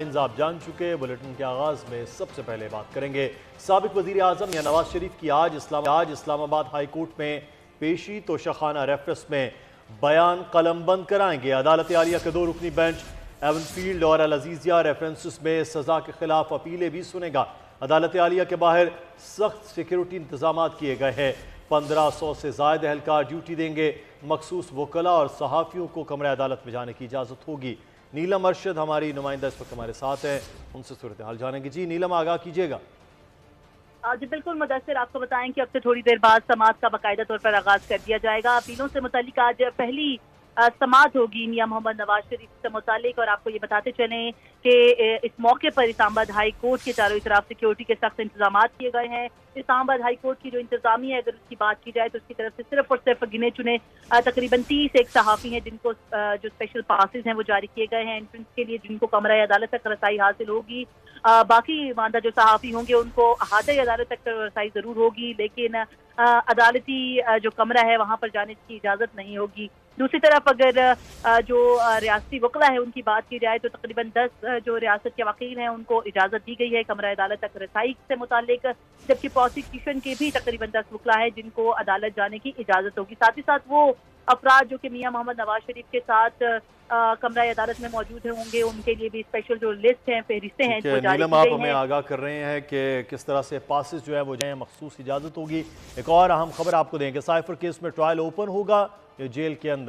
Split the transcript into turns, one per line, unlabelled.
آپ جان چکے بلیٹن کے آغاز میں سب سے پہلے بات کریں گے سابق وزیر اعظم یا نواز شریف کی آج اسلام آباد ہائی کورٹ میں پیشی توشخانہ ریفرنس میں بیان قلم بند کرائیں گے۔ عدالت عالیہ کے 2 رکنی بینچ ایون فیلڈ اور العزیزیہ ریفرنسز میں سزا کے خلاف اپیلیں بھی سنے گا۔ عدالت عالیہ کے باہر سخت سیکیورٹی انتظامات کیے گئے ہیں۔ 1500 سے زائد اہلکار ڈیوٹی دیں گے۔ مخصوص وکلاء اور صحافیوں کو کمرہ عدالت میں جانے کی اجازت ہوگی۔ نیلم ارشد ہماری نمائندہ اس وقت ہمارے ساتھ ہیں، ان سے صورتحال جانیں گے۔ جی نیلم، آگاہ کیجیے گا۔
جی بالکل مدثر، آپ کو بتائیں کہ اب سے تھوڑی دیر بعد سماعت کا باقاعدہ طور پر آغاز کر دیا جائے گا۔ اپیلوں سے متعلق آج پہلی سماعت ہوگی میاں محمد نواز شریف سے متعلق، اور آپ کو یہ بتاتے چلیں کہ اس موقع پر اسلام آباد ہائی کورٹ کے چاروں طرف سیکیورٹی کے سخت انتظامات کیے گئے ہیں۔ اسلام آباد ہائی کورٹ کی جو انتظامیہ ہے، اگر اس کی بات کی جائے تو اس کی طرف سے صرف اور صرف گنے چنے تقریباً 30 ایک صحافی ہیں جن کو جو اسپیشل پاسز ہیں وہ جاری کیے گئے ہیں انٹرنس کے لیے، جن کو کمرہ عدالت تک رسائی حاصل ہوگی۔ باقی ماندہ جو صحافی ہوں گے ان کو احاطۂ عدالت تک رسائی ضرور ہوگی، لیکن عدالتی جو کمرہ ہے وہاں پر جانے کی اجازت نہیں ہوگی۔ دوسری طرف اگر جو ریاستی وکلاء ہے ان کی بات کی جائے تو تقریباً 10 جو ریاست کے وکیل ہیں ان کو اجازت دی گئی ہے کمرہ عدالت تک رسائی سے متعلق، جبکہ پروسیکیوشن کے بھی تقریباً 10 وکلاء ہیں جن کو عدالت جانے کی اجازت ہوگی۔ ساتھ ہی ساتھ وہ افراد جو کہ میاں محمد نواز شریف کے ساتھ کمرہ عدالت میں موجود ہوں گے ان کے لیے بھی اسپیشل جو لسٹ ہیں، فہرستیں ہیں وہ جاری
نیلم،
کی
آپ
گئی
ہمیں
ہیں۔
آگاہ کر رہے ہیں کہ کس طرح سے پاسز جو ہے وہ جائیں، مخصوص اجازت ہوگی۔ ایک اور اہم خبر آپ کو دیں کہ سائفر کیس میں ٹرائل اوپن ہوگا یا جیل کے اندر؟